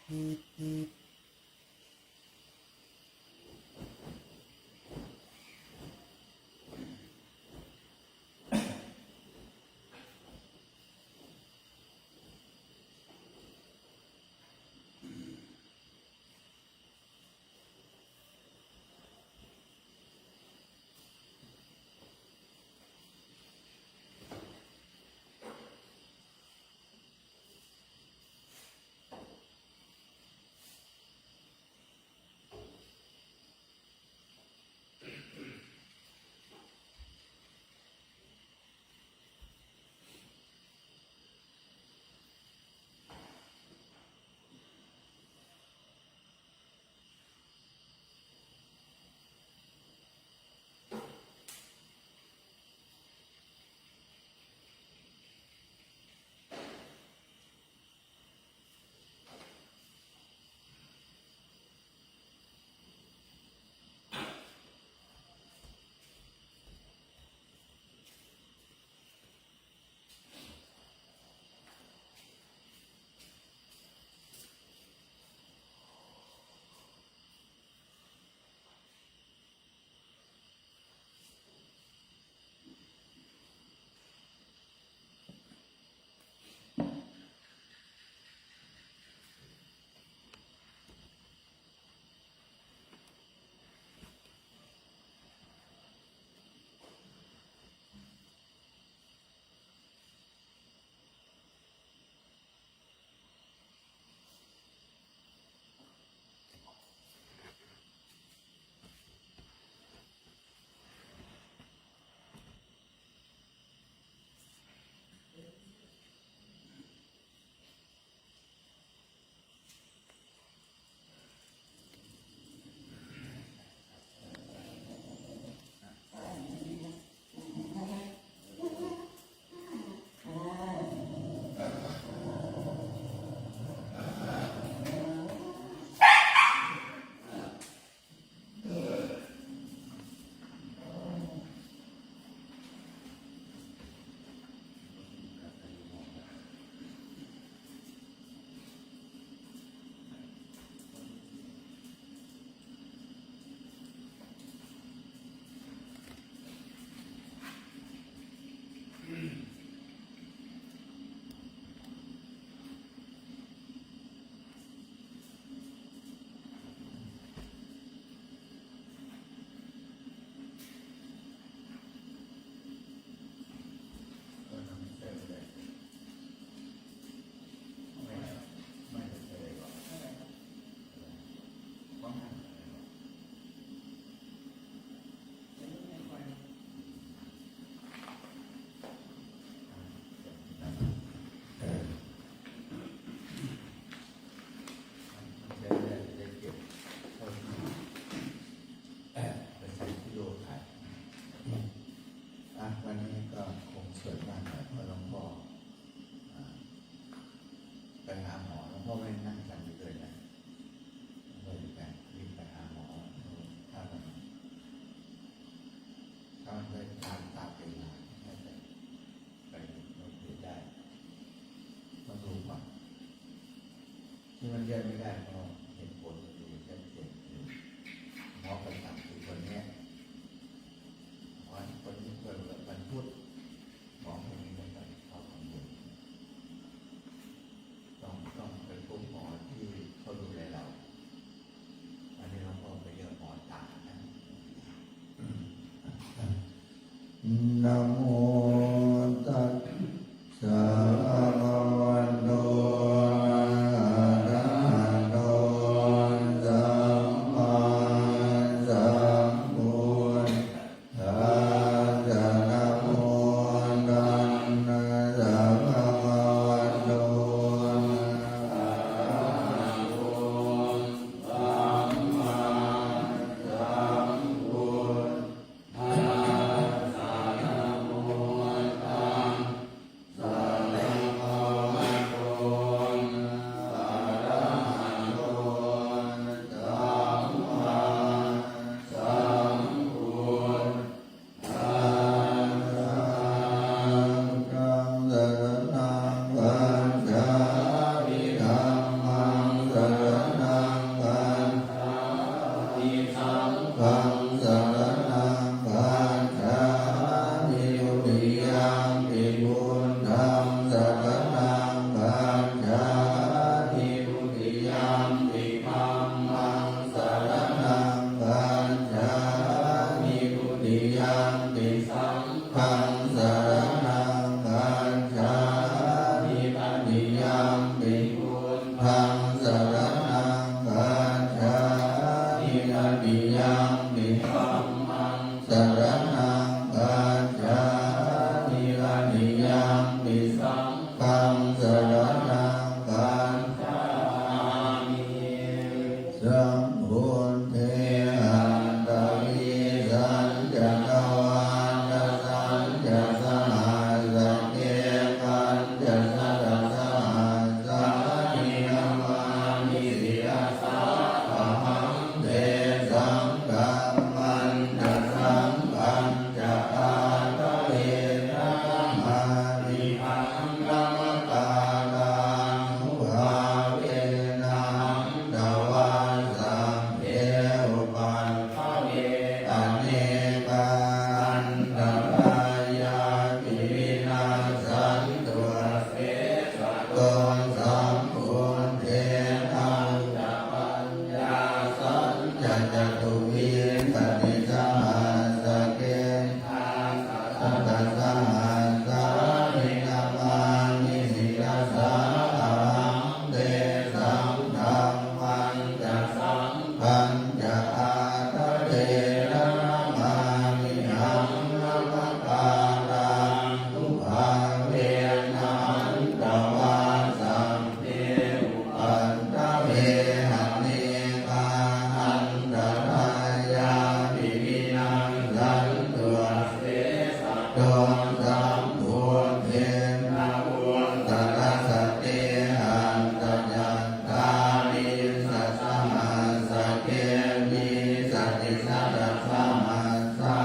ที่มันเรียนไม่ได้เพราะเหตุผลมันอยู่ชัดเจนหมอประจำคือคนนี้คนที่เกิดวันพุธหมอคนนี้ไม่ได้เข้าทำบุญต้องไปพบหมอที่เขาดูแลเราอันนี้เราก็ไปเจอหมอตานะนะโมตัสสะภะคะวะโตอะระหะโตสัมมาสั พังสารนังกัจฉามิทุติยัมปิพุทธังสารนังกัจฉามิทุติยัมปิธัมมังสารนังกัจฉามิทุติยัมปิสังฆังสารนังกัจฉามิตติยัมปิพุทธังสารนังกัจฉามิตติยัมปิธัมมังสารนังกัจฉามิตติยัมปิสังฆังสารนังกัจฉามิสัมพุทเทหันตวิสัญจกวาทสัญจสหัสเกกันจะสัตสหัสสานินามามิสิยาสาอหังเทสังกัมมันจะสังกัมจะอาตะเวนะมาริหังนัมตาลังภาเวนังดาวันสัมเพอุปันภเวอเนกันตรายาปิวินาสันตุเสสะโกสัมพุทเทนังจะปัญญาสัญจจตุวิปติสหัสเกทาสัตตสหัสสานินามามิสิยาสาอหังเตสังธัมมันจะสังคัญจะอาตะเทระนามามิหังนัมปาลังทุภาเวนันตวาสัมเพอุปันตะเวหันเนกาหันตรายาปิวินังสันตุเสสะโกสัมพุทเทนะอุตตรสเตหันตยันตามิสัสสหัสสเกมิสัตติสัตตสหัสสา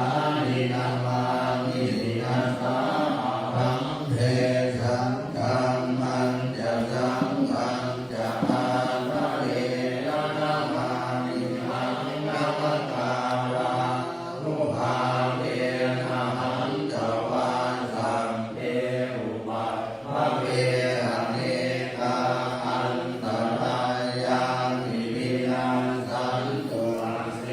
นินามามิสิยาสาหังเทสังกัมมันจะสังกัมจะอาตะเวนะนามามิหังนัมตาลังทุภาเวนะหันตวาสัมเพอุปัฏฐเวอเนกาหันตรายามิวินาสันตุเส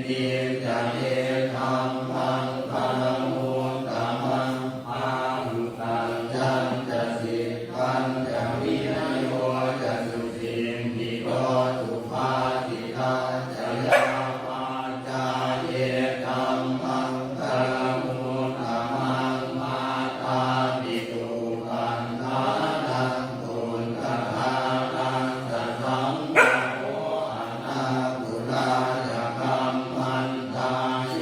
ติจะเยธรรมังปรมุตตมังอาหุตังจันจะสิปัญจะวินโยจะสุสิมปิโกสุภาสิตาจะยามาจาเยธรรมังปรมุตตมังมาตาปิตุปันธานังตุนตถานังสัทธังโมอนาปุรายกัมมันตาเย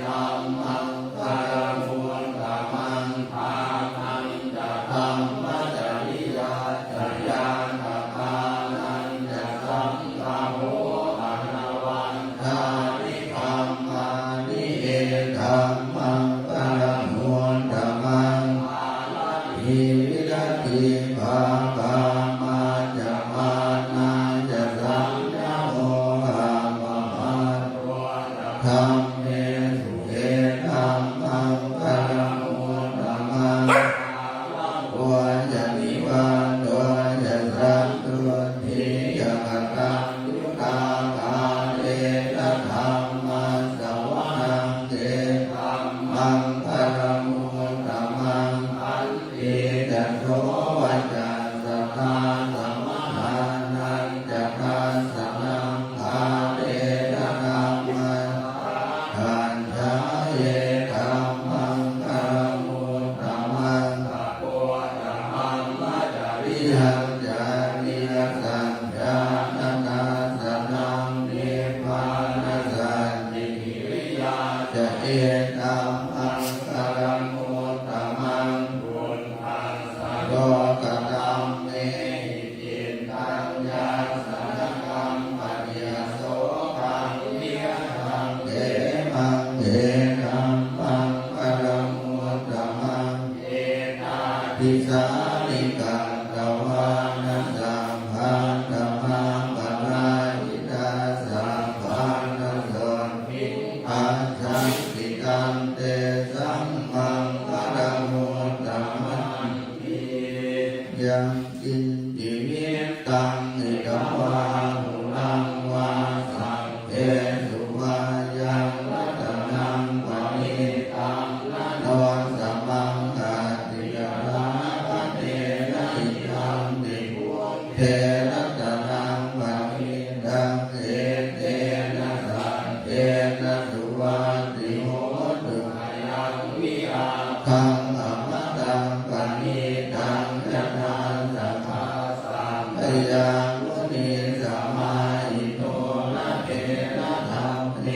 ธรรมังปรมุตตมังภาคันจะธรรมจริยาจะยานภานันจะสัมภโมอนาวันทานิคัมมานิเอธรรมังปรมุตตมังอิวิรัติภาคามาจะมานาจะสัมยโมหะมหาตัวธรรมเมสุเอธรรมังปรมุตตมังตัวจะนิวันตัวจะสัมตัวทิจะกตังยุตาภาเตนะธรรมัสสวนังเตธรรมังปรมุตตมังอันติจะโสวัจจะสัทธาสัมมานันจะทัสสนังภาเตนะธรรมังขันธาเยธรรมังปรมุตตมังโพธรรมจริยังจานิยสัญญาณนาสนังนิพพานสันติกิริยาจะเอตัมมังปรมุตตมังบุญทังสัโลกตัมเมหิจินตัญญาสนกัมปะเดียโสกังเมียหังเอมังเอตัมมังปรมุตตมังเอตาทิสานิกัตตวานัสสัมพันธมังปรายิตาสัมพันธสนมิอัจฉันติตันเตสัมมังปรมุตตมังยังกินจิมิตังนิกวาหุลังวาสังเกสุวายังรัตนังปณิตังนวันสัมมังกาติยาราเตนะอิทังติภูเทรัตนังปณิตังเอเตนะสันเตนะสุวาติโหตุยังวิอาคังอมตังปณิตังยะนันสัมภาสัมปยังมุนีสัมมาหิโตนะเทนะธรรมเน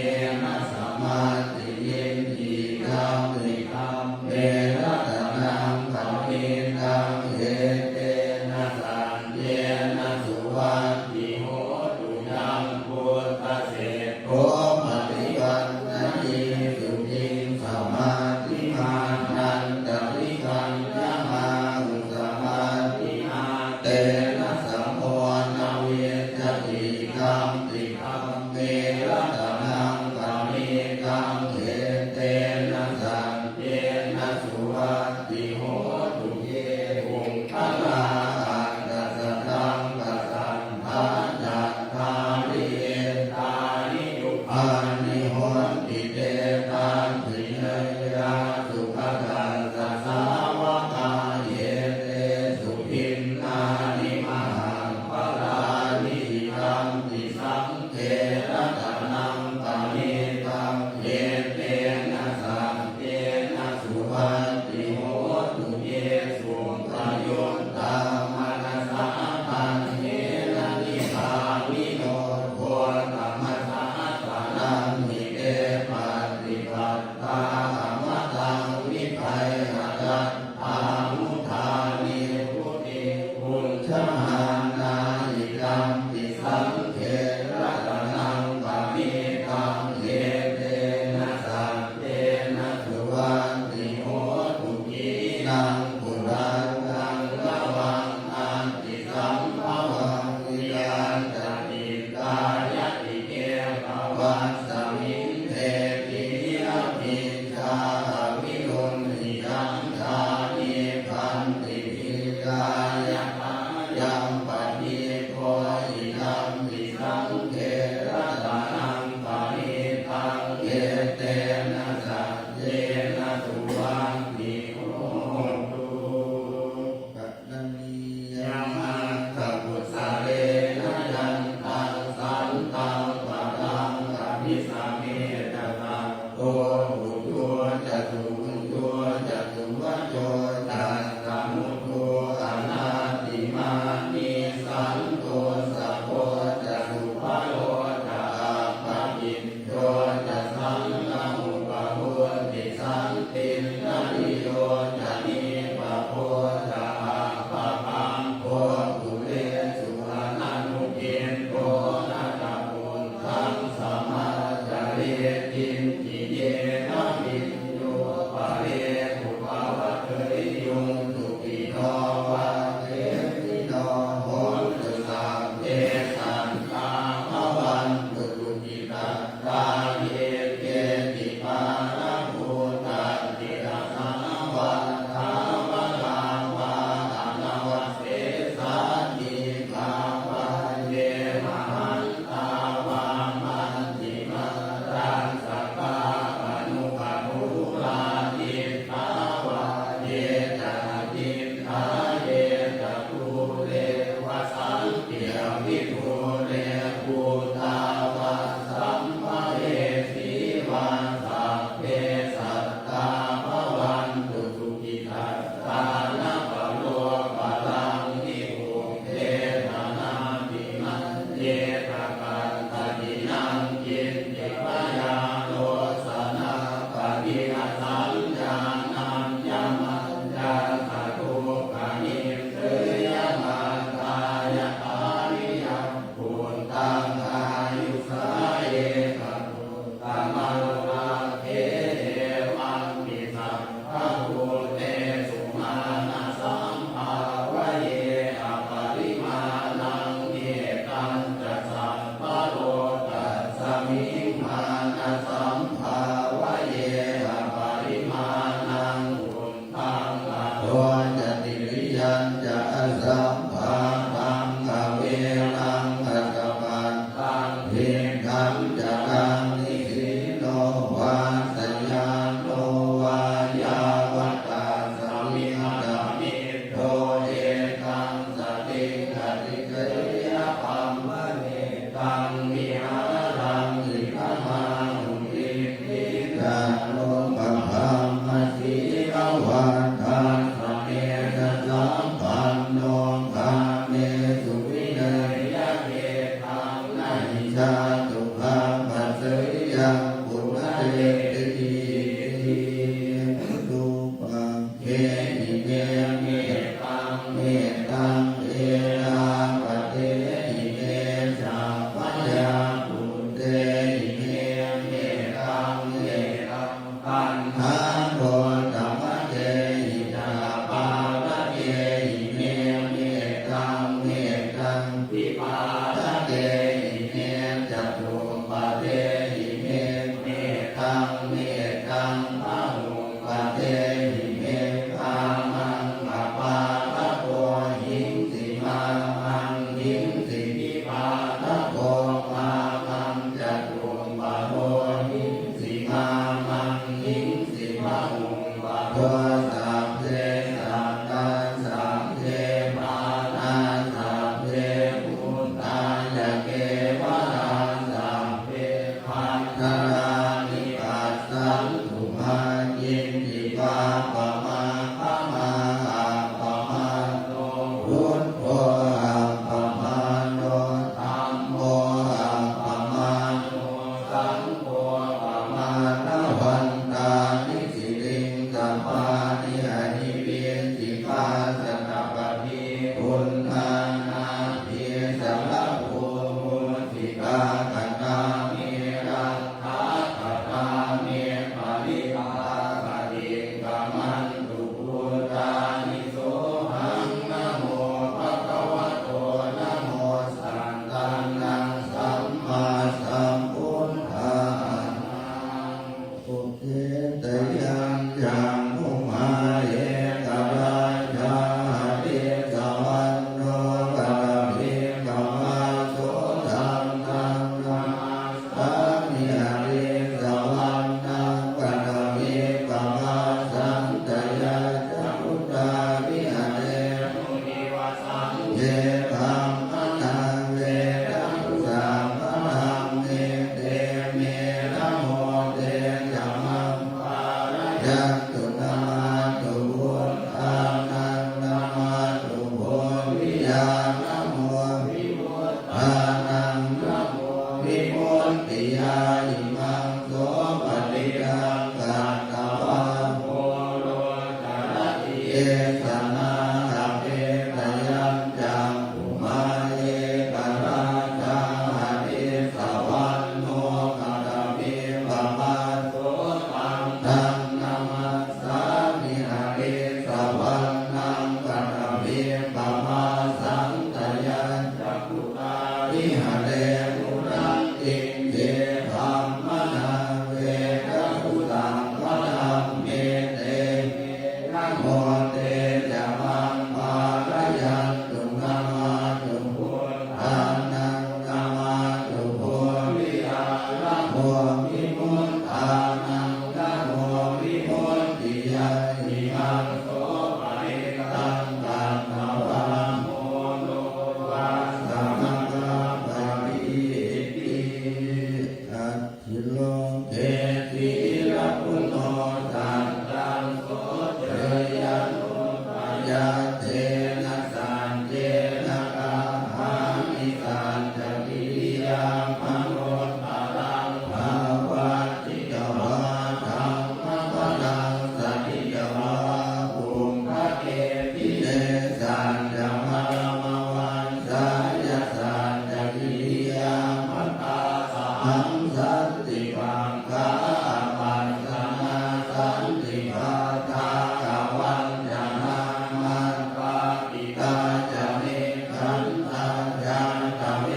นะสัมมาติเยติธัมมิธัมเมรัตนังปณิตังเอเตนะสันเตนะสุวัตติโหตุยังพุทธเศษโภมติวันนะยิสุจิงสมาธิมานันตริกัญญามาอุสมาธิอาเตนะสัมโพนะเวจติกัมติกัมเมรัตนังปณิตังเอเตนะสันเตนะสุวัตติโหตุเยอุงคลาอัตตสัทธังปัสสันทานัตถาริเอตานิยุปันนิโหติเตตันติเนยาสุขกันตสาวกาเยเตสุขินนานิมหังปรานิธัมติสังเกรัตนังปณิตังเยเตนะสัมเตนะสุวัตติโหตุเยสุปโยตตามนัสสะตันเยนะนิพานิโนโคตมัสสะสานังมิเตปฏิป เตนะสัจเจนะสุวังติโหตุปัตตานียังอังคพุทธะเรนะยันตังสันตังปะตังอภิสาเมตตังโตหุโยจะตุหุโยจะตุวัจโจตัสสะมุโตอนาติมานิสันโตสัพโพจะสุภโลจะอาภาปินโยจะสังฆมุปะโหติสันตินะริโยจะนิปะโพจะอาภาปังโพตุเรสุอานันุกินโตนะตะปุนทังสมาจาเรตินจิเยนะปิญโยปะเรภุภาวะเทยยุงสุขิโนวะเทติโนโหตุสัพเพสัตตาภวันตุสุขิตัสสาเยเกติปานะภูตัสติระสังวะทาวะลาวะอานาวะเสสาติภาวะเยมหันตาวะมันติมารังสัพพะอนุภาภูราติภาวะเยจะติทาเยจะภูเรวะสังเปียวิภูเรภูตาวะสัมภเวสีวันสัพเพสัตตาภวันตุสุขิตัสสานะปะโลปะลังนิภูเทนะนาติมันเยตะกันตะตินังกินติปะยาโลสนะปะริหสัญญานัญญมัญญาสะทุกะนิเสยมันตายะอาริยปุตตังอายุสาเยกะปุตตะมัลลาเทวังปิสัพพะภูเตสุมาณสัมภาวะเยอปริมาณังเนตังจะสัพพะโลตัสสมิงมาณสัมภาวะเยอปริมาณังอุนทังอโตจะติริยันจะอสัมภาตังอเวรังอัตตมันตังเพียงธรรมจะกังนิสิโนวาสัญญาโนวายาวัตตาสมิงดามิโตเอตังสติกติกริยปัมมะเนตังวิหารังอิขมาหุติติกาโนปะภัมมสีอวันทันสเมนะสัมปันโนภาเมสุวินัยยะเกตังนะหิชาตุภาปัสสยัง ปุณะเยติตุปังเขหิเมเมตังเมตังเอราปะเทหิเมสัพพยาปุเตหิเมเมตังเมตังปันหังโรธัมมะเจหิตาปาระเยหิเมเมตังเมตังปิปาระเยหิเมจตุปะเทหิเมเมตัง วิมุตตานังนะโมวิมุตติยานิมังโสปะเอตังตังนวะโมโนวาสัมมาปะริติอัตถิโลเกติระปุโนตังตังโสเจยะโนปัญญาเตนะสันเจนะกาหามิสันจะกิริยามโนตรังภาวัตติกวาธัมมะวนังสันติกวาภูมิภะเกปิเตสันจะมะมะวันสายสันจะกิริยามตาสังสันติปังกาปันสนาสันติภาทากวันจะนามันปาปิตาจะเมขันตาจานตะเว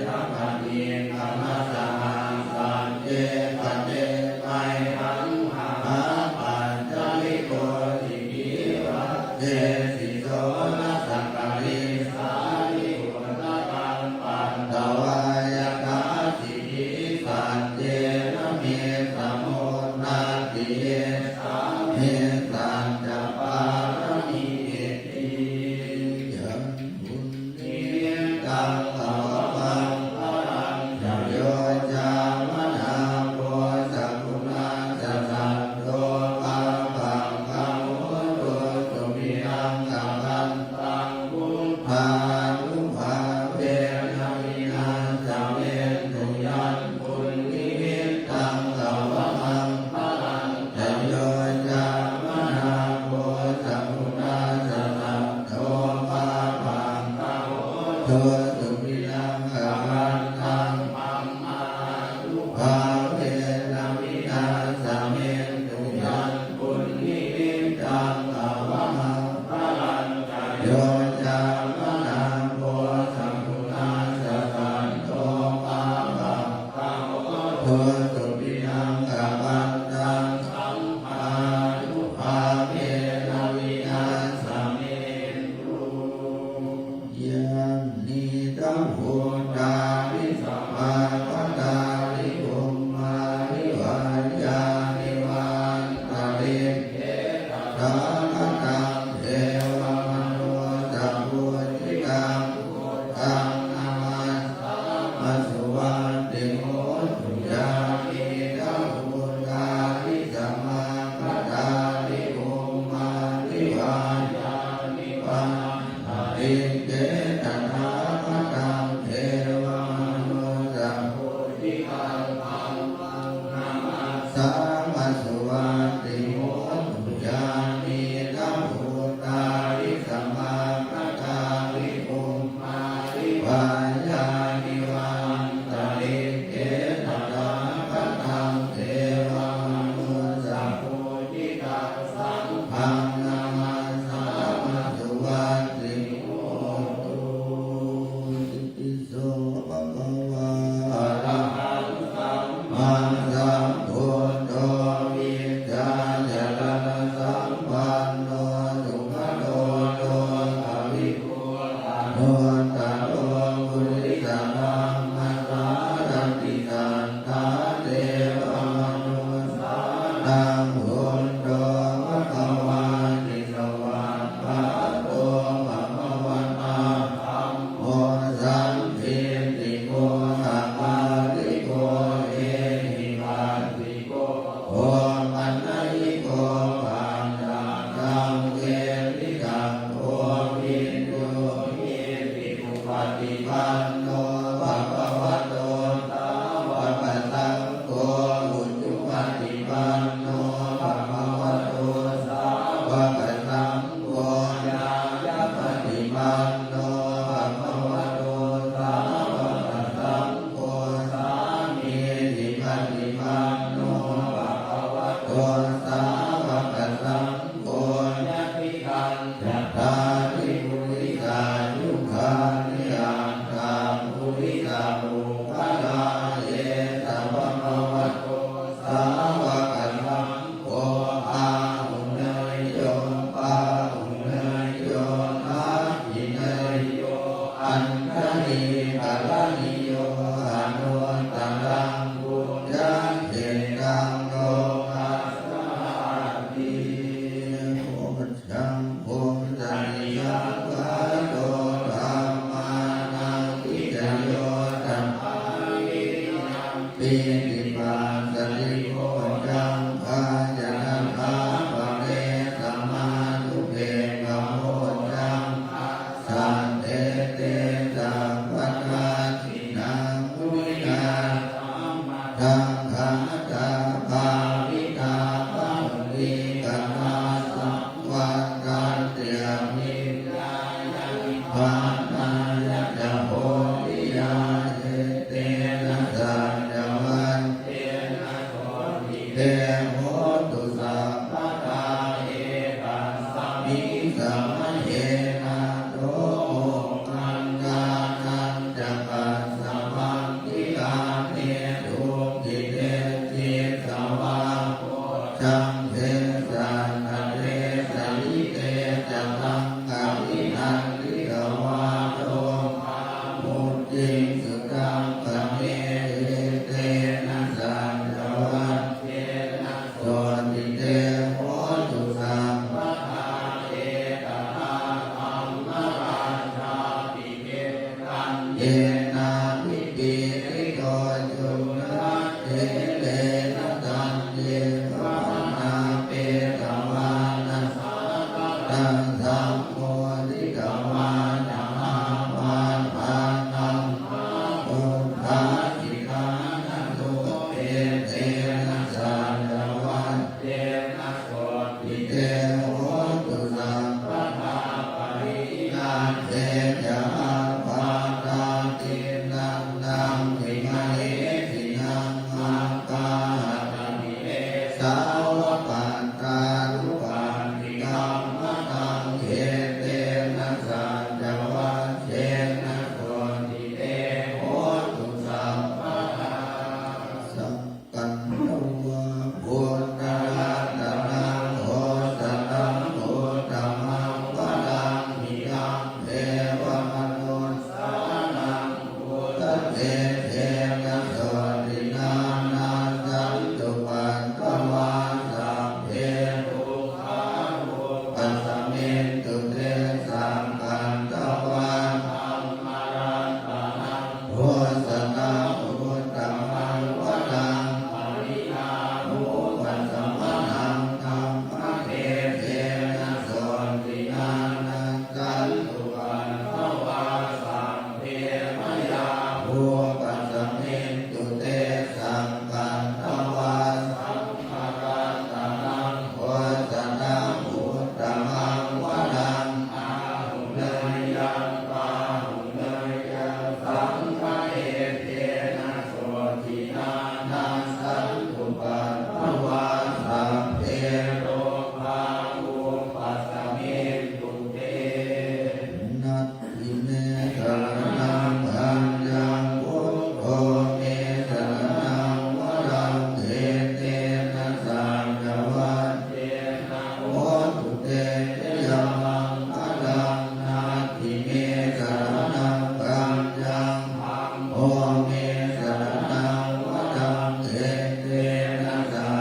นะปะเนีธรรมสหังสันเจปะเจไมหังหาปัญจลิโกติมิวัตเตสิโสนะสักกะริสานิโหตตังปันตวายกาสิหิสันเจนะเมสโมนาติเยสาเมสันจะปารมีติยัมบุญนิตังอปังพลังจะโยจามนาโพสัพพุนาจะสัตโตปังปังกังโหตุสุมิรังกังตังพุทธานุภาเวนะวินาศเวทุยันปุญญิมิตังอปังพลังจะโยจามนาโพสัพพุนาจะสัตโตปังปังกังโหตุสุมิรังกังตังปัมมานุภาเวนะวินาศเวทุยันปุญญิมิตังอปังพลังจะโยจามนาโพสัพพุนาจะสัตโตปังปังกังโหตุสุมิรังกังตังปัมมานุภาเวนะวินาศเวทุยันนิตัมพุทธานิสัมมาปัฏฐานิภูมิมานิวัญญานิวันตะเรเกตะทะกังเทวมนุสัพพุทิกังพุทธังนามามัสสุวันติโหตุยามิตัมพุทธานิสัมมาปัฏฐานิภูมิมานิวัญญานิวันตะเรเกตะทะกังเทวมนุสัพพุทิกังธัมมังนามาสัมมัสสุวันติโหตุยามิตัมพุทธานิสัมมาปัฏฐานิภูมิมานิวัญญานิวันตะเรเกตะทะกังเทวมนุสัพพุทิกังสังฆังนามาสัมมัสสุวันติโหตุอิติโสภะคะวะอะระหังสัมมาสัมพุทโธ ตังโลกัสสะติโอชังโอสันติยังกาโตธัมมานังวิจโยตัมมาวิยังปิติปัสสติโกจังภายะนันทาปะเรสัมมาทุเปกะโมจังสันเตเตสัพพะทาทินังวินาทังขันตาภาวิตาปังวิกัณหาสังวัตกันเตียมิยานิพานายัจโพธิยาเอเตนะสัจจวันเตนะโสติเตโหตุสัพพะทาเอตัสสมิสัมมเยนะโตโมอังกานันจะปัสสะมังคิลาเนตุกิเตจิตสวาโพจังเทสันนะเรสลิเตจัตังกะวินันติกวาโตมุจิสุตังกะเมเตนะสัจจวันเตนะโสติเตโหตุสัพพะทาเอตถาธัมมราชาปิเกตังเยนะวิปิริโตจุนะเตเลนะตันเยภะนาเปตวานัสสะตังธัมโมทิกวานะหาวันปานังอุทธาจิกานะโตเตเตนะสัจจวันเตนะโสติเตโหตุสัพพะทาปริยาเตจะอาภาตาตินังนังวิมะเหตินังอาตาตามิเอสาวปัตตารุปันติกัมมะตังเขเตนะสัจจวันเตนะโสติเตโหตุสัพพะทาสัพกันโตพุทธรัตนังโฆษตังโฆตมังวรังมิยังเทวมนุสสานังพุทธเตเทนะโสตินานาจันตุปัตตวาสัพเพทุกขาทุกปัสสะเมตุเตสังกันตวาธัมมารันตานังโฆษณาพุทธมังวรังปริยานุปัสสะมะนังธัมมะเทเทนะโสตินานังจันตุปัตตวาสัพเพมยาภูปัสสะเมตุเตสังกันตวาสัมมารันตานังโฆษณาพุทธมังวรังอาหุเนยยังปาหุเนยยังสังฆเอเทนะโสตินานังสันตุปัตตวาสัพเพโลภาภูปัสสะเมตุเตนัตถิเมสรณังอัญญังพุทโธเมสรณังวรังเทเตนะสัจจวันเตนะโหตุเตยัมมังอลังนัตถิเมสรณังอัญญังธัมโมเมสรณังวรังเทเตนะสัจ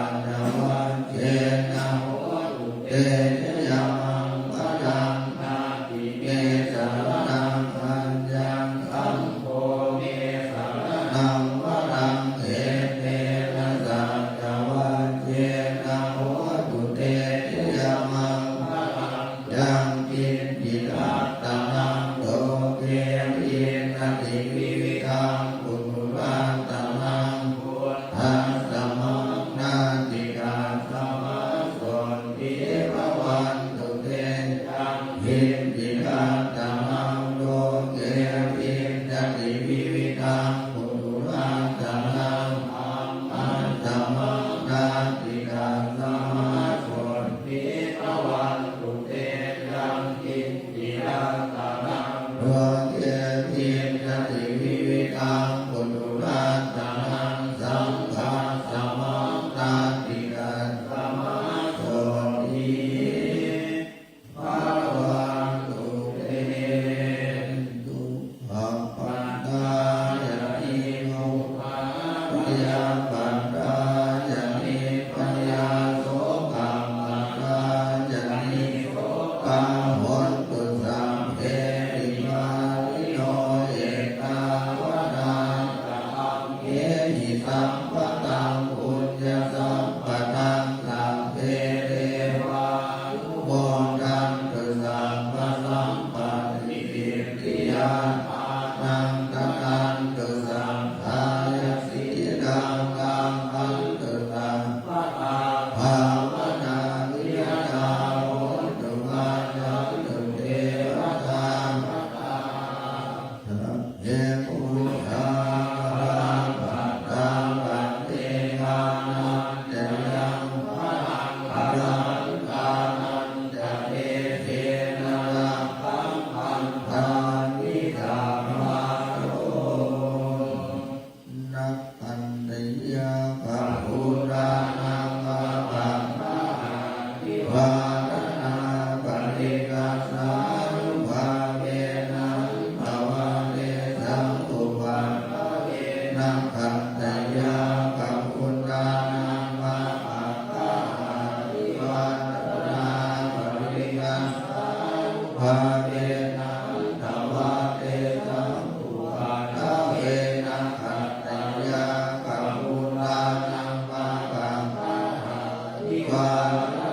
วา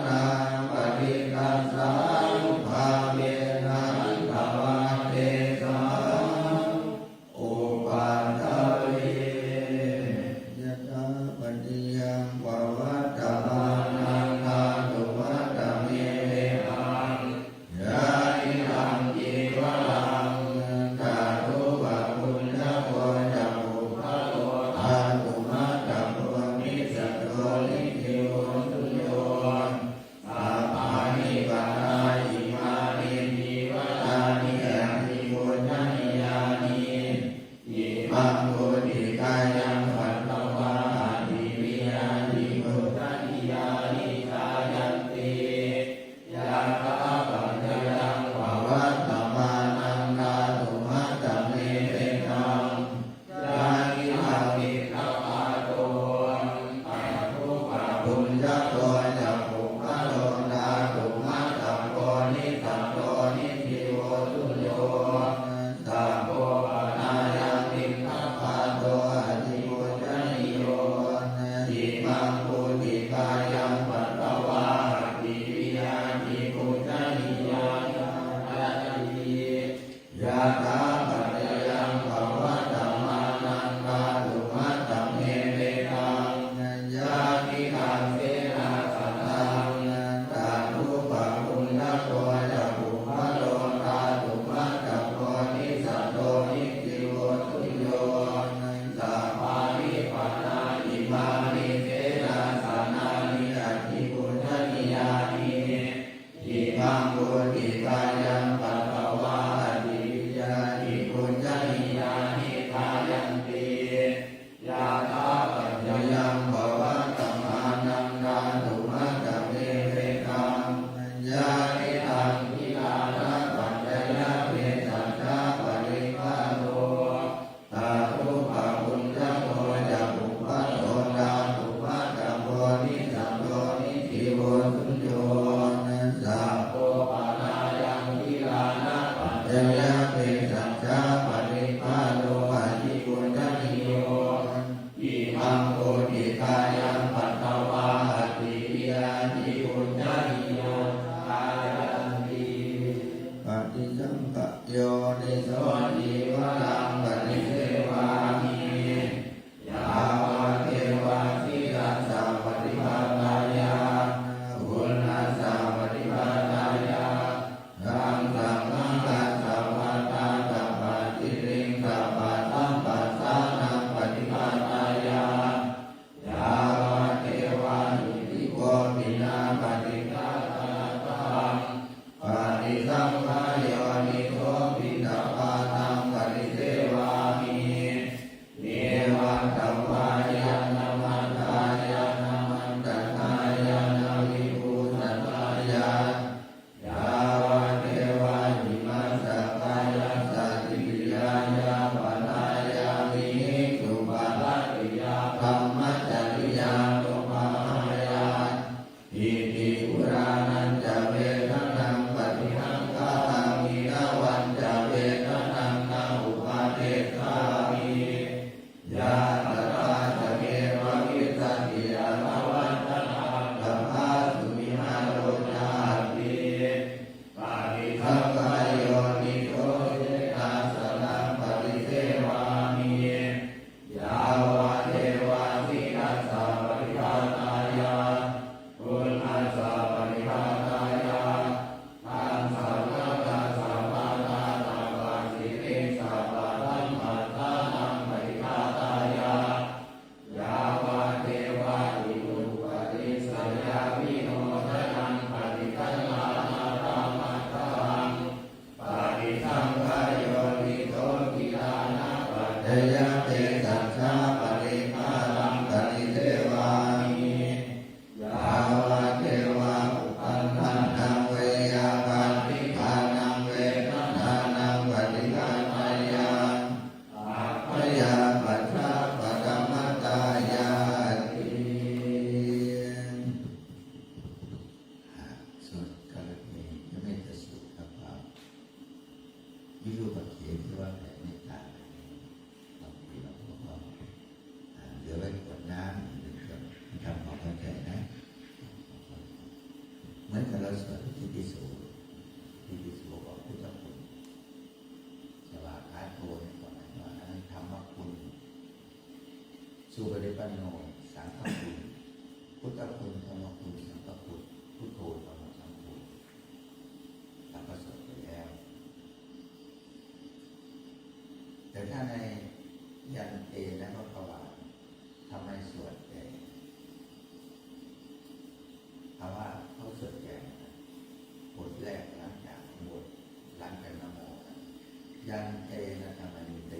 นาปฏิกัสสานุภาเวนะตวะเตสังอุปัฏฐเวยะถาปฏิยังภวัตตมานังทาตุวัตตะเมหังยานิทังจีวรังตาตุวะปุญญโกจักขุพะโลทาตุมัตตะโพมิสัตโตลิขิโหตุโยอาภานิปานาอิมานินิวัตานิอันติปุญญานิยานิอิมังโกติกายังปัตตวาติวิยานิปุญญานิยานิกายันติยะถาปัญญยังภวัตตมานังนาตุมัตตะเมตังยานิทังนิทัพพะโตอะทุปะปุญญโตจักขุพะโลทาตุมัตตะโพนิสัตโตนิธิโวตุโยสัพโพปนายังติทัพพะโตอะติปุญญนิโยอิมังปุติกายังปัตตวาติวิยานิปุญญนิยานาติยะถาปัจจยังภวัตตมานังกาตุมัตตะเมตังยานิทังเสนาสตังตา มือนกับเราสวดอิติปิโสอิติปิโสของพุทธคุณสวากขาโตเนี่ยก่อนนะว่าอันนั้นธรรมคุณสุปฏิปันโนสังฆคุณพุทธคุณธรรมคุณสังฆคุณพุทโธธรรมสังฆคุณเราก็สวดไปแล้วแต่ถ้าในยันเตและพระภาวาทำไมสวดแต่เพราะว่าเขาสวดแก่บทแรกหลังจากบทหลังจากนโมยันเตนะธรรมนิเต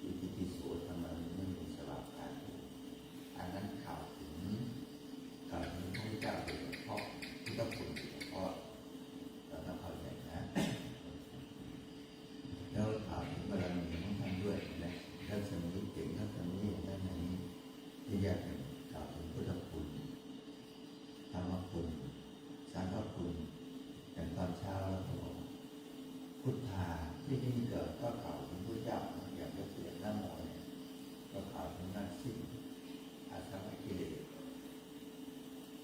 อิติปิโสธรรมนิมุสลาภาโตอันนั้นข่าวถึงพระพุทธเจ้าโดยเฉพาะพุทธคุณโดยเฉพาะเราต้องเข้าใจนะแล้วข่าวถึงบารมีของท่านด้วยนะท่านสมุทเก่งท่านสมุทท่านนี้ที่แยกเป็นข่าวถึงพุทธคุณธรรมคุณสังฆคุณอย่างตอนเช้าแล้วก็บอกพุทธาที่นี่เกิดก็ข่าวถึงพระเจ้าอย่างจะเสียนโมเนี่ยก็ข่าวถึงนั่นสิ้นอาสวะกิเลส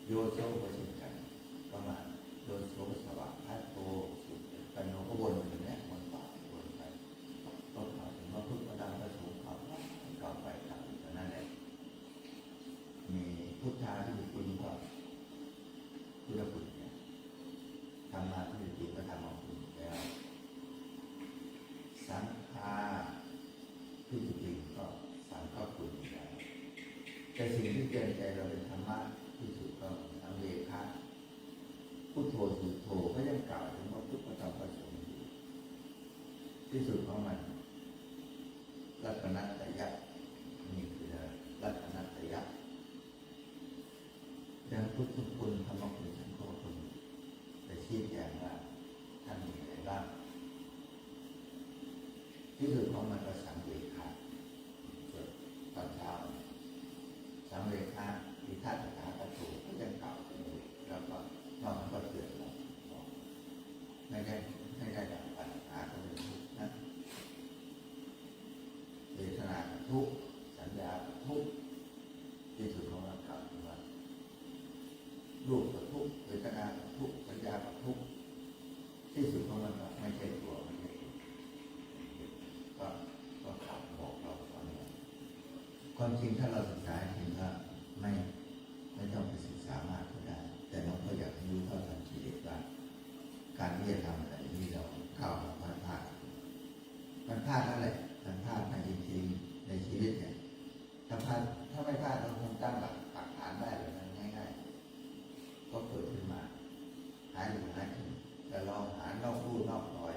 โยโซก็เช่นกันประมาณโยโซสวะพัตโตสุปันโนก็วนอยู่เนี่ยวนไปวนไปก็ข่าวถึงว่าพุทธประดามประสงค์ข่าวข่าวไปข่าวแต่นั่นแหละมีพุทธาที่มีคุณก็พุทธคุณเนี่ยทำมาที่จริงก็ทำมาคุณแล้วสังฆาที่จริงก็สังฆคุณแล้วแต่สิ่งที่เตือนใจเราเป็นธรรมะที่สุดก็สังเวชะพุทโธสุโธก็ยังกล่าวถึงว่าพุทธประจำประสงค์อยู่ที่สุดของมันรัตนัตยัตนี่คือรัตนัตยัตดังพุทธคุณธรรมคุณสังฆคุณแต่ชี้แจงว่าท่านมีอะไรบ้างที่สุดของมันก็สังเวชะส่วนตอนเช้าสังเวชะที่ท่านสถาปัตถุก็ยังกล่าวถึงแล้วก็นอกนั้นก็เตือนเราไม่ได้ดับปัญหาก็เป็นทุกข์นะเวทนาทุกข์สัญญาทุกข์ที่สุดของมันกล่าวถึงว่ารูปกับทุกข์เวทนากับทุกข์สัญญากับทุกข์ที่สุดของมันไม่ใช่ตัวมันเองก็ขับบอกเราตอนนี้ความจริงถ้าเราศึกษาจริงก็ไม่ต้องไปศึกษามากก็ได้แต่เราก็อยากให้รู้เท่าทันกิเลสว่าการที่จะทำอะไรที่เราเข้ามามันพลาดนั่นแหละมันพลาดในจริงๆในชีวิตเนี่ยถ้าไม่พลาดเราคงตั้งหลักฐานได้เลยง่ายๆก็เกิดขึ้นมาหาอยู่หากินแต่ลองหานอกรูนอกรอย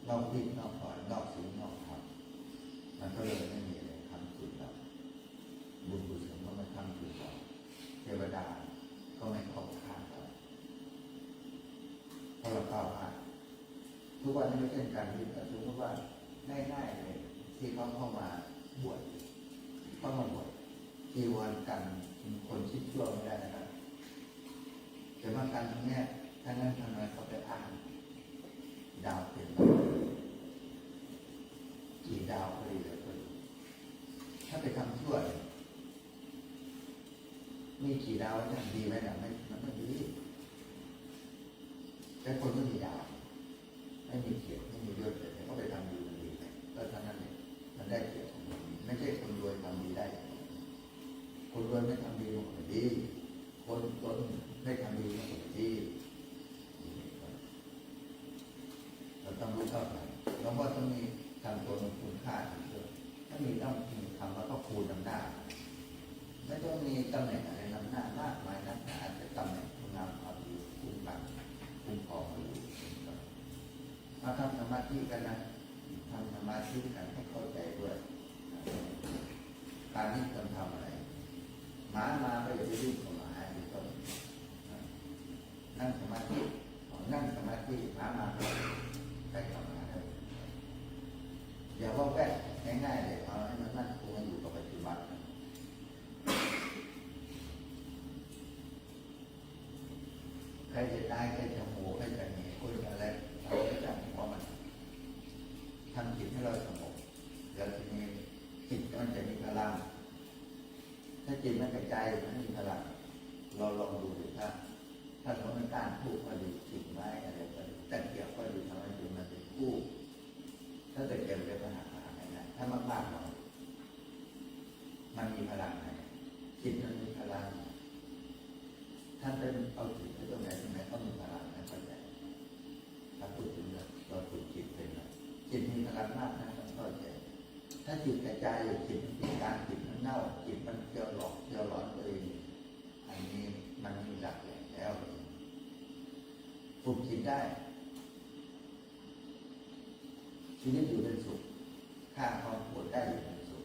นอกพิษนอกรอยนอกสิ่งนอกธรรมมันก็เลยไม่มีอะไรทำจุดเราบุญกุศลก็ไม่ทำจุดเราเทวดาก็ไม่เข้าข้างเราเพราะเราเข้าข้างทุกวันนี้ไม่เช่นกันที่สมมติว่าง่ายๆเลยที่เขาเข้ามาบวชจีวรกันคนคิดชั่วไม่ได้นะครับแต่ว่าการตรงนี้ท่านนั้นทำไมเขาไปอ้างดาวเป็นกี่ดาวก็ดีเลยก็ดีถ้าไปทำชั่วมีกี่ดาวจะดีไหมนะมันไม่ดีแต่คนไม่มีดาวไม่มีเกียรติไม่มียศแต่เขาไปทำดีมันดีก็เท่านั้นเองมันได้เกียรติไม่ใช่คนรวยทำดีได้คนรวยไม่ทำดีมันดีคนไม่ทำดีมันดีเราต้องรู้เท่าทันเราว่าต้องมีทำตัวมีคุณค่าถ้ามีต้องมีทำแล้วก็คูณนำหน้าไม่ต้องมีตำแหน่งอะไรนำหน้ามากมายนักหนาแต่ตำแหน่งคุณงามความดีคุณบังคุณพออยู่มาทำสมาธิกันนะทำสมาธิกันให้เข้าใจด้วยการที่คนทำอะไรหมามาก็อย่าไปยุ่งกับหมาเป็นต้นนั่งสมาธิหมามาไปกับหมาได้อย่าว่าแวะง่ายๆเลยเอาให้มันมั่นคงอยู่กับปัจจุบันใครจะตายใครจะโหใครจะหนีคุยกันแล้วเราไม่จำเพราะมันทำจิตให้เราสงบแล้วทีนี้จิตมันจะมีพลังถ้าจิตมันกระจายมันไม่มีพลังเราลองดูถ้า ถ้าเราไม่ก้านทูบก็ดีกิ่งไม้อะไรก็ดีตะเกียบก็ดีทำให้ถึงมันเป็นคู่ถ้าตะเกียบจะปัญหาอะไรนะถ้ามากๆหน่อยมันมีพลังไงจิตมันมีพลังท่านเป็นเอาจิตไปตรงไหนก็มีพลังนะเข้าใจถ้าพูดถึงเราฝึกจิตเป็นจิตมีพลังมากนะต้องเข้าใจถ้าจิตกระจายจิตมีการจิตมันเน่าจิตมันเกี่ยวหลอกเกี่ยวหลอนตัวเองอันนี้มันมีหลักแล้วฝึกจิตได้ชีวิตอยู่เป็นสุขฆ่าความปวดได้อยู่เป็นสุข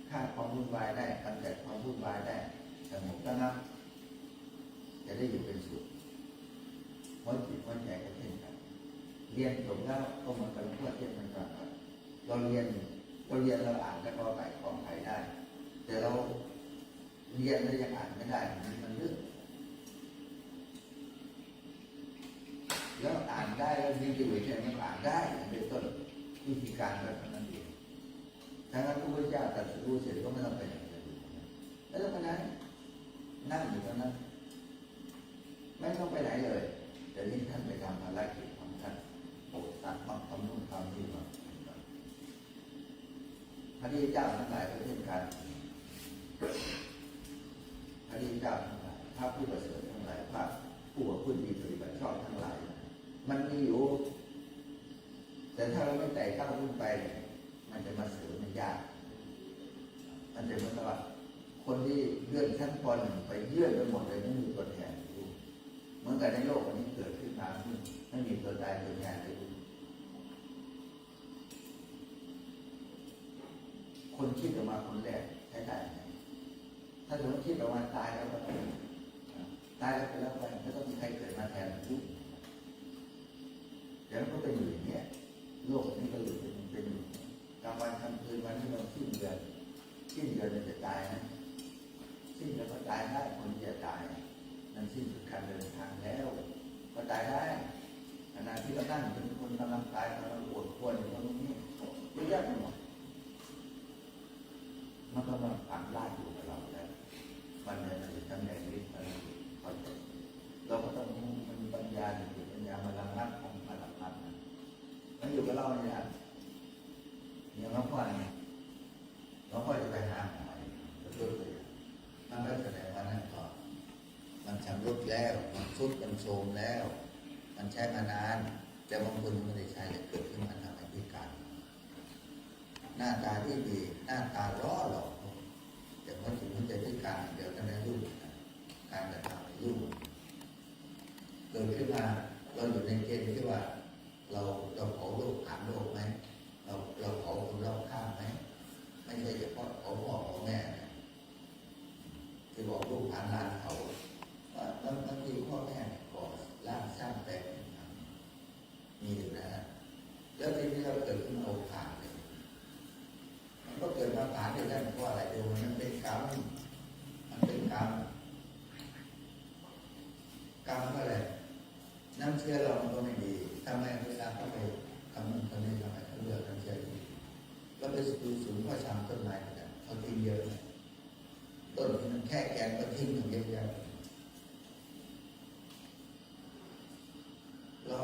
ฆ่าความวุ่นวายได้กำจัดความวุ่นวายได้สงบระงับจะได้อยู่เป็นสุขเพราะจิตหัวใจก็เช่นกันเรียนจบแล้วก็มันเป็นขั้วเทียบมันก่อนเราเรียนเราอ่านแล้วก็ไปของใครได้แต่เราเรียนแล้วยังอ่านไม่ได้มันลึกแล้วอ่านได้แล้วยิ่งจะอยู่เฉยๆมันอ่านได้เป็นต้นวิธีการแบบนั้นเองถ้างั้นพระพุทธเจ้าตรัสรู้เสร็จก็ไม่ต้องไปไหนเลยแล้วตอนนั้นนั่งอยู่ตรงนั้นไม่ต้องไปไหนเลยแต่นี่ท่านไปทำภารกิจของท่านโปรดสัตว์มาทำนู่นทำนี่มาพระพุทธเจ้าทั้งหลายก็เช่นกันพระพุทธเจ้าทั้งหลายพระผู้ประเสริฐทั้งหลายพระผู้ประพฤติดีปฏิบัติชอบทั้งหลายมันมีอยู่แต่ถ้าเราไม่ใจเข้าขึ้นไปมันจะมาเสริมมันยากมันจะเหมือนกับว่าคนที่เลื่อนชั้นปหนึ่งไปเยื่อนไปหมดเลยไม่มีตัวแทนอยู่เหมือนกับในโลกวันนี้เกิดขึ้นมาไม่มีตัวตายตัวแทนเลยคนคิดออกมาคนแรกใช้ได้ไหมถ้าสมมติคิดออกมาตายแล้วก็ตายแล้วไปแล้วไปไม่ต้องมีใครเกิดมาแทนทุกเดี๋ยวก็เป็นอยู่อย่างนี้โลกนี้ก็อยู่เป็นอยู่กลางวันกลางคืนวันที่เราสิ้นเดือนมันจะตายนะสิ้นเดือนก็ตายได้คนจะตายนั่นสิ้นสุดการเดินทางแล้วก็ตายได้ขณะที่เราตั้งเป็นคนกำลังตายกำลังปวดควรอยู่ตรงนี้เยอะแยะไปหมดมันก็มาผ่านไล่อยู่กับเราแล้วมันเนี่ยมันจะทำอย่างนี้มันเราก็ต้องมีปัญญาถึงปัญญามาลังนับของมาลังนับมันอยู่กับเราเนี่ยอย่างน้องพ่อเนี่ยน้องพ่อจะไปหาหมอจะช่วยเลยมันก็แสดงว่านั่นก่อนมันชำรุดแล้วมันทรุดมันโทรมแล้วมันใช้มานานแต่บางคนไม่ได้ใช้จะเกิดขึ้นมาทำให้พิการหน้าตาที่ดีหน้าตาล้อหลอกแต่พอถึงมันจะพิการเดี๋ยวก็ได้รู้การกระทำรู้เกิดขึ้นมาเราอยู่ในเกณฑ์ที่ว่าเราเผาโลกผ่านโลกไหมเราเผาคนรอบข้างไหมไม่ใช่เฉพาะเผาพ่อเผาแม่ที่บอกลูกผ่านลานเขาบางทีพ่อแม่ก่อร่างสร้างแต่มีอยู่นะแล้วทีนี้เราเกิดขึ้นมาผ่านเลยมันก็เกิดมาผ่านได้เพราะอะไรเดี๋ยวมันเป็นกรรมอะไรน้ำเชื่อเรามันก็ไม่ดีทำไมเวลาเขาไปทำนู่นทำนี่ทำไมเขาเลือกน้ำเชื่อดีแล้วไปดูสูงพ่อชามต้นไม้กันเขาทิ้งเยอะต้นมันแค่แกนก็ทิ้งอย่างเยอะแยะเรา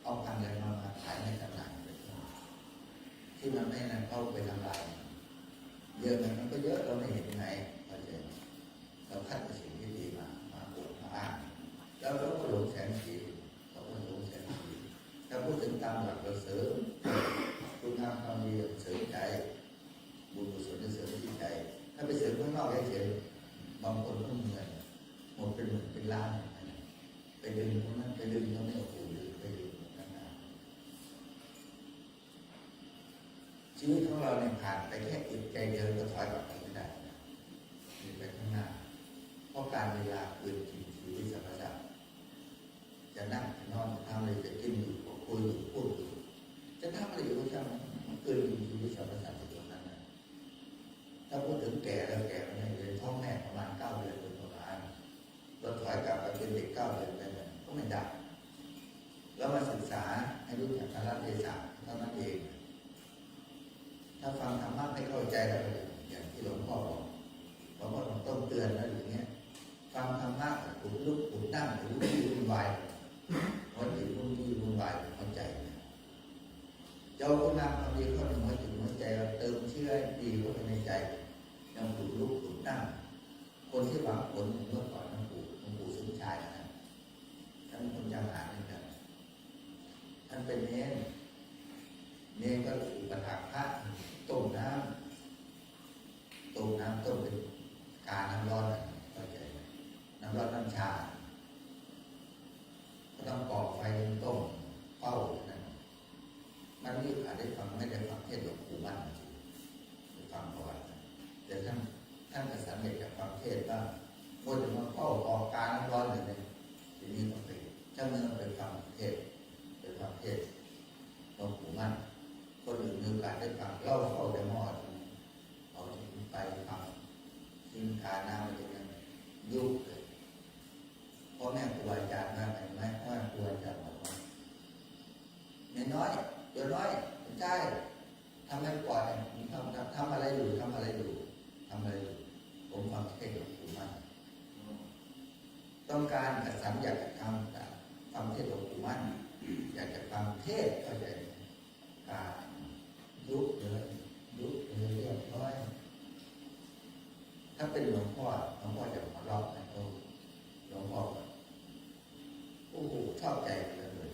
เอาพันธุ์อะไรมาขายในตลาดที่มันไม่นั่นเข้าไปทำลายเยอะมันก็เยอะเราไม่เห็นไงเราคัดสิ่งที่ดีมาปลูกมาอ้างแล้วเราก็หลงแสงสีเราก็หลงแสงสีถ้าพูดถึงตามหลักเราเสริมคุณงามความดีเสริมใจบุญกุศลจะเสริมที่ใจถ้าไปเสริมข้างนอกเฉยๆบางคนก็เหนื่อยหมดเป็นหมื่นเป็นล้านไปดึงตรงนั้นไปดึงตรงนี้โอ้โหไปดึงนั่นนะชีวิตของเราเนี่ยผ่านไปแค่อึดใจเดียวก็ถอยกลับไปไม่ได้ไปข้างหน้าเพราะการเวลาคืนชีวิตสรรพสัตว์จะนั่งนอนทำอะไรจะกินอยู่คุยอยู่พูดอยู่จะทำอะไรอยู่ก็ช่างมันเกินชีวิตสรรพสัตว์ตรงนั้นนะถ้าพูดถึงแก่แล้วแก่ไม่ได้เลยท้องแม่ประมาณ9 เดือนเป็นประมาณเราถอยกลับไปเป็นเด็ก9 เดือนไปเลยก็ไม่ได้แล้วมาศึกษาให้รู้จักการรัฐเทศะเท่านั้นเองถ้าฟังธรรมะไม่เข้าใจแล้วอย่างที่หลวงพ่อบอกต้องเตือนแล้วอย่างเงี้ยฟังธรรมะขุดลุกขุดตั้งขุดลุก เป็นเนรเนรก็อุปถากพระต้มน้ำต้มเป็นกาน้ำร้อนเข้าใจไหมน้ำร้อนน้ำชาก็ต้องก่อไฟต้มเฝ้านั่นมันมีอาจได้ฟังไม่ได้ฟังเทศน์หลวงปู่มั่นได้ฟังประวัติแต่ท่านกษัตริย์เด็กจากฟังเทศน์บ้างก็จะมาเฝ้าก่อกาน้ำร้อนเลยทีนี้ต้องไปเจ้าเมืองไปฟังเทศน์หลวงปู่มั่นคนอื่นมีโอกาสได้ฟังเล่าเข้าได้หม้อเอาถึงไปฟังทิ้งกาน้ำมันจะยังยุบเลยพ่อแม่ครูอาจารย์มาเห็นไหมว่าครูอาจารย์บอกว่าเด็กน้อยเด็กน้อยใช่ทำอะไรก่อนทำอะไรอยู่ผมฟังเทศน์หลวงปู่มั่นต้องการกษัตริย์อยากจะทำฟังเทศน์หลวงปู่มั่นอยากจะฟังเทศน์เข้าใจการยุบเลยเรียบร้อยถ้าเป็นหลวงพ่อจะมาล็อกนะหลวงพ่อโอ้โหชอบใจมันเลย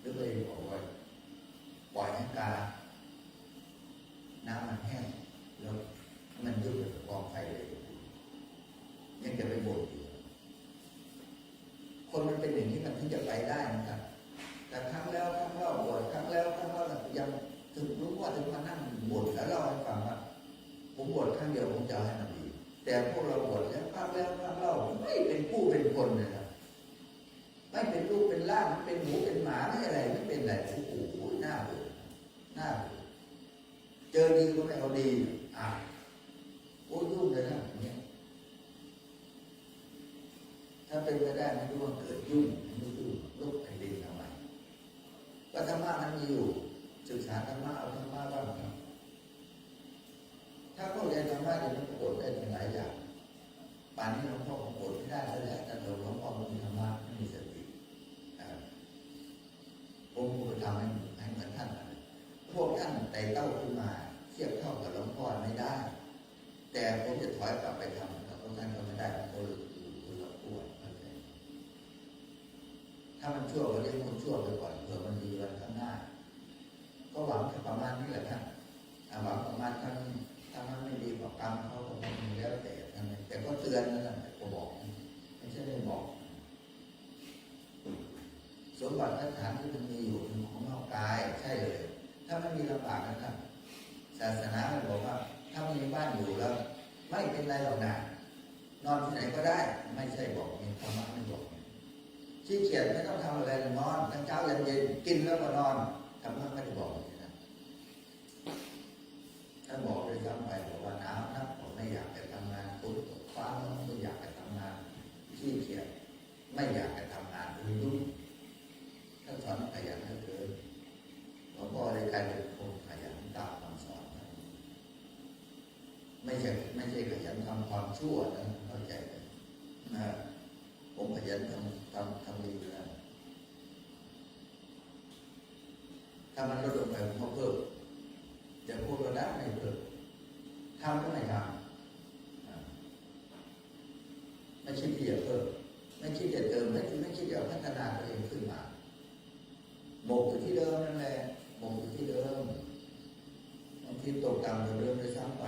หรือไปบอกว่าปล่อยให้กาน้ำมันแห้งแล้วมันยุบเลยกองไฟเลยยังจะไปบ่นอยู่คนมันเป็นอย่างนี้มันถึงจะไปได้นะครับแต่ครั้งแล้วครั้งเล่าบ่นครั้งแล้วยังถึงรู้ว่าถึงมานั่งบ่นแล้วเล่าให้ฟังว่าผมบ่นครั้งเดียวผมจะให้มันดีแต่พวกเราบ่นแล้วครั้งแล้วครั้งเล่าไม่เป็นผู้เป็นคนเลยนะไม่เป็นลูกเป็นล่างไม่เป็นหมูเป็นหมาไม่อะไรไม่เป็นอะไรโอ้โหหน้าเบื่อเจอดีก็ไม่เอาดีโอ้ยุ่งเลยนะเนี่ยถ้าเป็นไปได้ไม่รู้ว่าเกิดยุ่งลุกแผ่นดินทำไมก็ธรรมะมันมีอยู่ศึกษาธรรมะเอาธรรมะบ้างครับถ้าเข้าใจธรรมะจะมันโกรธได้หลายอย่างป่านนี้หลวงพ่อโกรธไม่ได้แล้วแหละแต่หลวงพ่อไม่มีธรรมะไม่มีสติผมจะทำให้เหมือนท่านพวกท่านไต่เต้าขึ้นมาเทียบเท่ากับหลวงพ่อไม่ได้แต่ผมจะถอยกลับไปทำกับพวกท่านก็ไม่ได้เพราะเราปวดถ้ามันชั่วก็เรียกคนชั่วไปก่อนเผื่อมันดีวันข้างหน้าก็หวังประมาณนี้แหละท่านหวังประมาณถ้ามันไม่ดีกว่ากรรมเขาก็ไม่มีแล้วแต่ก็เตือนนั่นแหละก็บอกไม่ใช่ไม่บอกสมบัติฐานที่มันมีอยู่เป็นของนอกกายใช่เลยถ้ามันมีลำบากนะครับศาสนามันบอกว่าถ้ามีบ้านอยู่แล้วไม่เป็นไรหรอกนะนอนที่ไหนก็ได้ไม่ใช่บอกมีธรรมะไม่บอกขี้เกียจไม่ต้องทำอะไรนอนทั้งเช้ายันเย็นกินแล้วก็นอนธรรมะไม่ได้บอกอย่างนั้นท่านบอกด้วยซ้ำไปบอกว่าหนาวนักผมไม่อยากจะทำงานฝนตกฟ้าไม่อยากจะทำงานขี้เกียจไม่อยากจะทำงานยุ่งท่านสอนขยันเหลือเกินหลวงพ่อเลยกลายเป็นคนขยันตามคำสอนไม่ใช่ขยันทำความชั่วนะเข้าใจไหมนะผมขยันทำดีนะถ้ามันลดลงไปผมก็เพิ่มจะพูดก็ได้ไม่เพิ่มทำก็ไม่ทำไม่คิดที่จะเพิ่มไม่คิดจะเติมไม่คิดจะพัฒนาตัวเองขึ้นมาหมกอยู่ที่เดิมนั่นแหละหมกอยู่ที่เดิมบางทีตกต่ำกว่าเดิมเลยซ้ำไป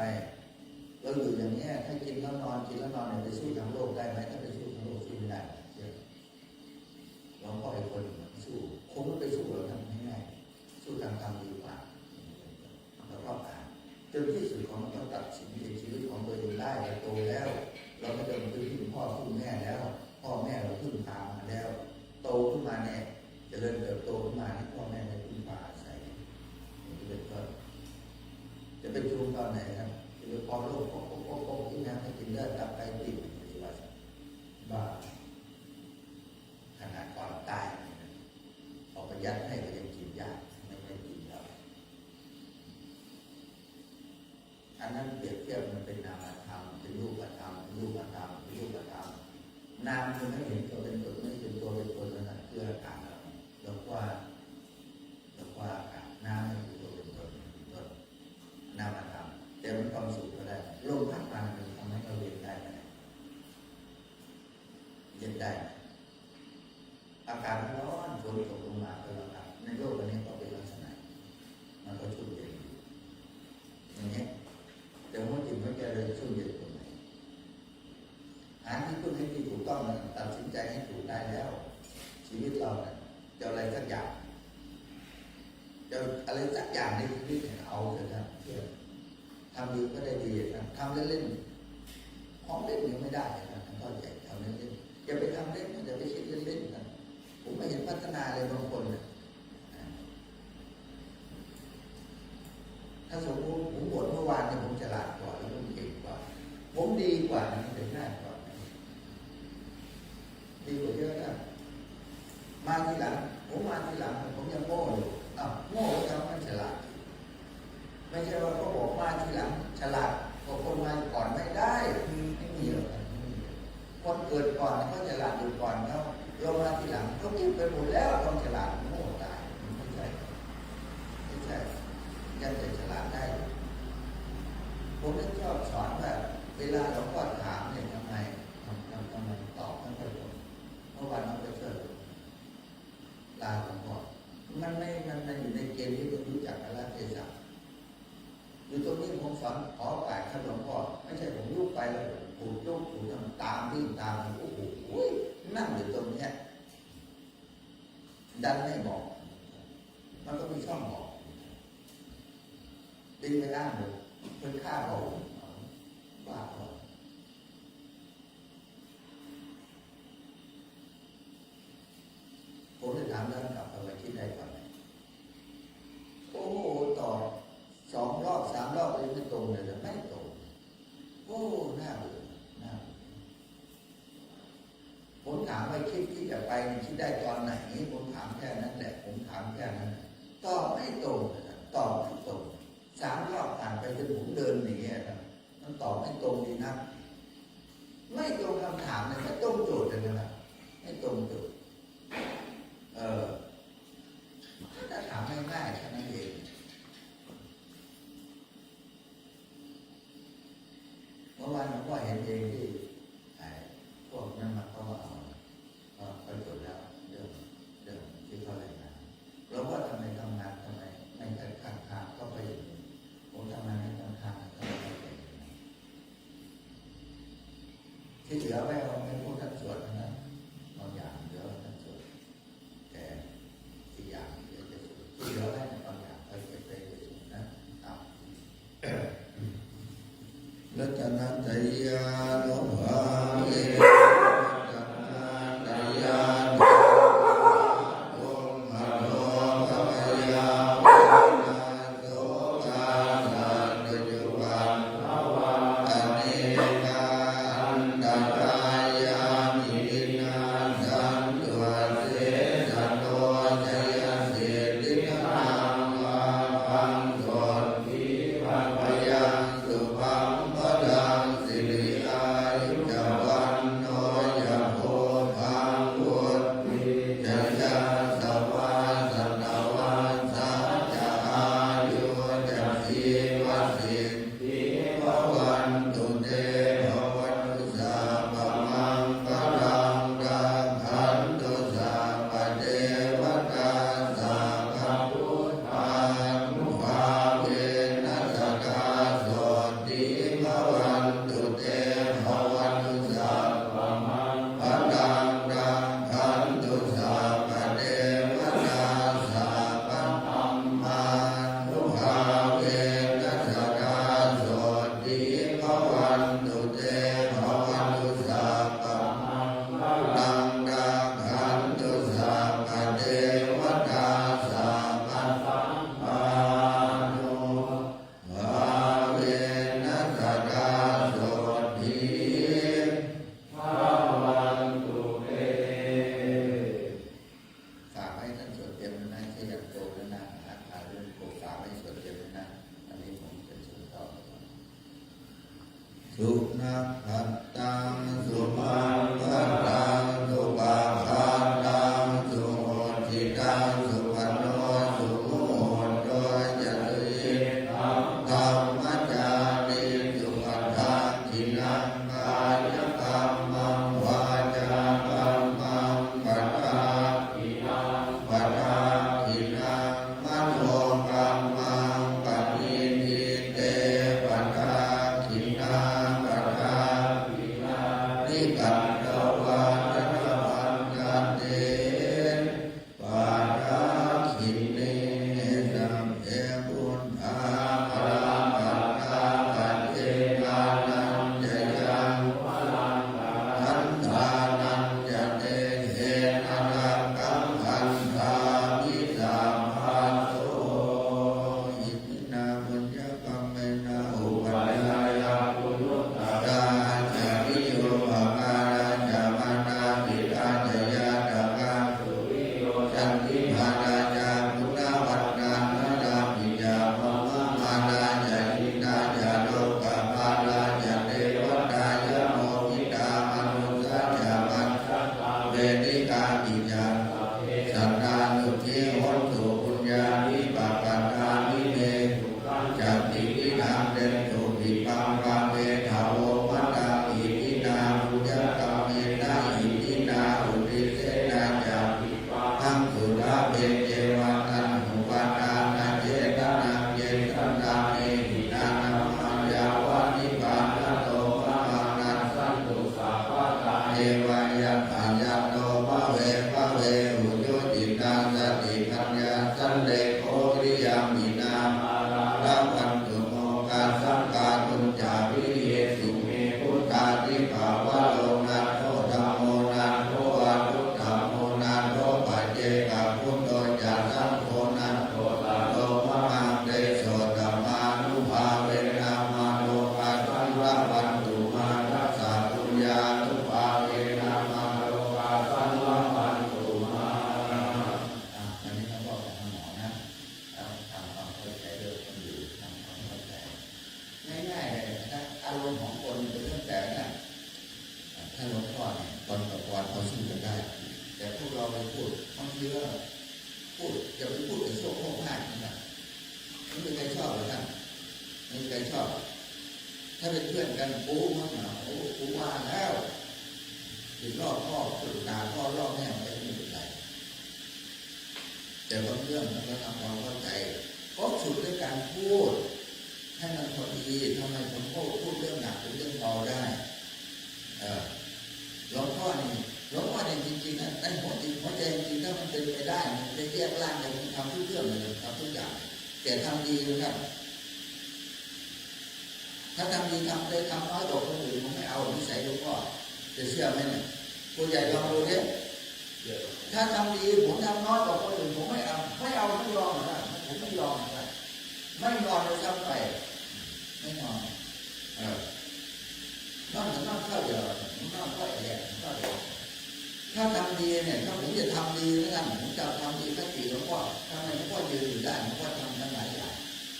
เราอยู่อย่างนี้ถ้ากินแล้วนอนเนี่ยไปสู้ทางโลกได้ไหมถ้าไปสู้ทางโลกสู้ไม่ได้เราก็ไอ้คนสู้คงไม่ไปสู้เราทำง่ายๆสู้ทางธรรมดีกว่าเราก็ผ่านจนที่สุดของเราตัดสินในชีวิตของตัวเองได้เราโตแล้วเราไม่ต้องพึ่งพ่อพึ่งแม่แล้วพ่อแม่เราพึ่งพามาแล้วโตขึ้นมาเนี่ยเจริญเติบโตขึ้นมาให้พ่อแม่ได้พึ่งพาอาศัยจะเป็นจูงตอนไหนครับจะพอโลกก็กินน้ำให้กินเลือดตับไตติดบ้าขนาดก่อนตายออกไปยัดให้ก็ยังกินยากไม่กินแล้วอันนั้นเปรียบเทียบมันเป็นนามธรรมเป็นรูปธรรมนามคือไม่เห็นตัวเป็นตนไม่เห็นตัวเป็นตนนั่นคืออากาศแล้วว่าอากาศน้ำคือตัวเป็นตนนามธรรมแต่มันความสุขก็ได้ลมพัดมามันทำให้เราเย็นได้ไหมเย็นได้ อากาศร้อนฝนตกลงมาก็แล้วกันในโลกอันนี้ก็เป็นลักษณะมันก็ชุ่มเย็นอย่างนี้แต่ว่าจิตมันจะเลยชุ่มเย็นตรงไหนหาที่พึ่งให้ที่ถูกต้องนะตัดสินใจให้ถูกได้แล้วชีวิตเราเนี่ยจะอะไรสักอย่างจะอะไรสักอย่างในชีวิตเนี่ยเอาเถอะนะทำดีก็ได้ดีนะทำเล่นๆของเล่นยังไม่ได้นะก็ใหญ่ทำเล่นๆอย่าไปทำเล่นอย่าไปคิดเล่นๆนะผมไม่เห็นพัฒนาเลยบางคนนะถ้าสมมติผมบ่นเมื่อวานเนี่ยผมฉลาดกว่าแล้วผมเก่งกว่าผมดีกว่านะเป็นหน้ากว่าดีกว่าเยอะนะมาทีหลังผมมาทีหลังผมยังโง่อยู่โง่แล้วมันฉลาดไม่ใช่ว่าเขาบอกมาทีหลังฉลาดกว่าคนมาก่อนไม่ได้ไม่มีหรอกคนเกิดก่อนเขาฉลาดอยู่ก่อนเขาเรามาทีหลังเขาเก็บไปหมดแล้วความฉลาดโง่ตายไม่ใช่ยังจะฉลาดได้ผมไม่ชอบสอนแบบเวลาหลวงพ่อถามเนี่ยทำไมตอบไม่ค่อยตรงเมื่อวานเราไปเจอลาหลวงพ่อมันอยู่ในเกณฑ์ที่เรารู้จักอะไรเทศะอยู่ตรงนี้ผมสอนขอแปดขนมพ่อไม่ใช่ผมลุกไปแล้วผูกลุกผูกทำตามวิ่งตามโอ้โหนั่งอยู่ตรงนี้ดันไม่บอกมันก็มีช่องบอกดึงไปด้านหนึ่งเพื่อฆ่าเราบ้าผมจะถามแล้วกลับไปคิดได้ก่อนไหมโอ้ต่อ2 รอบ 3 รอบเลยไม่ตรงเลยไม่ตรงโอ้น่าเบื่อผมถามว่าคิดที่จะไปคิดได้ตอนไหนผมถามแค่นั้นแหละผมถามแค่นั้นตอบไม่ตรงตอบไม่ตรง3 รอบผ่านไปจนผมเดินหนีมันตอบไม่ตรงดีนะไม่ตรงคำถามเลยไม่ตรงโจทย์เลยนะไม่ตรงโจทย์ถ้าถามง่ายๆแค่นั้นเองเมื่อวานผมก็เห็นเองที่พวกนั้นมาเขาเอาไปตรวจแล้วเรื่องที่เขาอะไรนะแล้วว่าทำไมทำงานทำไมไม่ได้ข้างๆก็ไปผมทำงานในข้างๆก็ไม่ได้ที่เหลือไว้เอาเป็นพวกท่านสวดนะบางอย่างเหลือท่านสวดแต่อีกอย่างเดี๋ยวจะสวดที่เหลือไว้บางอย่างไปเก็บไปสวดนะรัตนัตยาโลภะเยสุนัขขัตตังสุมังคัตตังสุปาคาตังสุโหติตังสุขโนสุโหโดยจตุยิธรรมจาริสุขัตตังทินังกายกรรมังวาจากรรมังปัฏฐา ถ้าหลวงพ่อเนี่ยตอนกับก่อนเขาสู้กันได้ แต่พวกเราไปพูดบางทีก็พูดจะไปพูดแต่โชคโลกมากนะไม่มีใครชอบหรอกท่านไม่มีใครชอบถ้าเป็นเพื่อนกันปูมันหนาโอ้ปูว่าแล้วถึงรอบพ่อสุดตาพ่อรอบแม่ไม่เป็นไรแต่บางเรื่องมันก็ทำความเข้าใจก็สุดด้วยการพูดให้มันพอดีทำไมผมพูดเรื่องหนักเป็นเรื่องเบาได้หลวงพ่อนี่จริงๆนะในหัวใจจริงๆถ้ามันเป็นไปได้มันจะแยกร่างเลยทำทุกเรื่องเลยทำทุกอย่างแต่ทำดีนะครับถ้าทำดีทำเลยทำน้อยกว่าคนอื่นผมไม่เอานิสัยหลวงพ่อจะเชื่อไหมเนี่ยผู้ใหญ่ลองดูเนี่ยถ้าทำดีผมทำน้อยกว่าคนอื่นผมไม่เอาไม่ยอมนะผมไม่ยอมนะไม่นอนเลยซ้ำไปไม่นอนนอนเข้าเดี๋ยวนอนเข้าแย่เข้าเดี๋ยวถ้าทำดีเนี่ยถ้าผมจะทำดีแล้วกันผมจะทำดีสักทีหลวงพ่อทำไมหลวงพ่อยืนอยู่ได้หลวงพ่อทำทั้งหลายอย่าง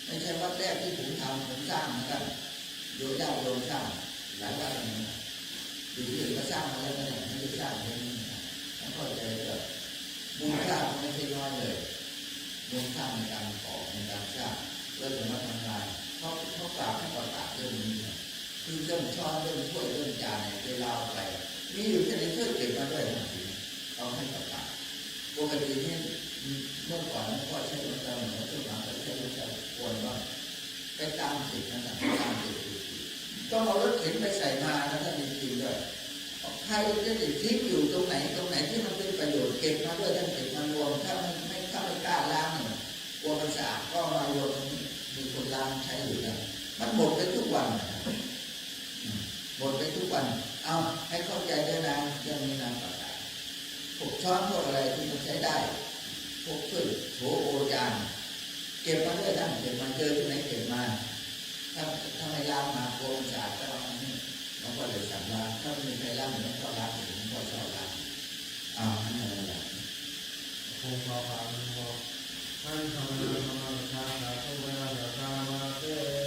ไม่ใช่ว่าแรกที่ผมทำผมสร้างเหมือนกันโยญาโยมสร้างหลายวันอยู่ที่อื่นก็สร้างมาแล้วเนี่ยไม่ได้สร้างแค่นี้ต้องเข้าใจเลยมูลค่าไม่ใช่น้อยเลยมูลค่าในการก่อในการสร้างเริ่มมาทำงานเขากล่าวให้ประกาศเรื่องนี้คือเรื่องช้อนเรื่องถ้วยเรื่องจานเนี่ยเวลาไปมีอยู่แค่ในช่วยเก็บมาด้วยทันทีเอาให้ประกาศปกติที่เมื่อก่อนก็ใช้รถเราเหมือนช่วงหลังก็ใช้รถเราควรว่าไปตามติดนั่นแหละตามติดต้องเอารถเข็นไปใส่มาแล้วถ้าจริงๆด้วยใครจะติดทิ้งอยู่ตรงไหนที่มันเป็นประโยชน์เก็บมาด้วยท่านเก็บมารวมถ้าไม่กล้าล้างเนี่ยกลัวมันสะอาดก็มารวมมีคนล้างใช้อยู่นะมันหมดไปทุกวันหมดไปทุกวันเอาให้เข้าใจได้นะเรื่องนี้นะประกาศพวกช้อนพวกอะไรที่มันใช้ได้พวกถ้วยโถโอจานเก็บมาด้วยท่านเก็บมาเจอที่ไหนเก็บมาถ้าไม่ล้างมาโกงสะอาดก็เอานี่น้องก็เลยสั่งล้างถ้าไม่มีใครล้างน้องก็ล้างน้องก็ชอบล้างนั่นอะไรล่ะคงต่อไปท่านทำงานทางการทุกเวลาทำมาเพื่อ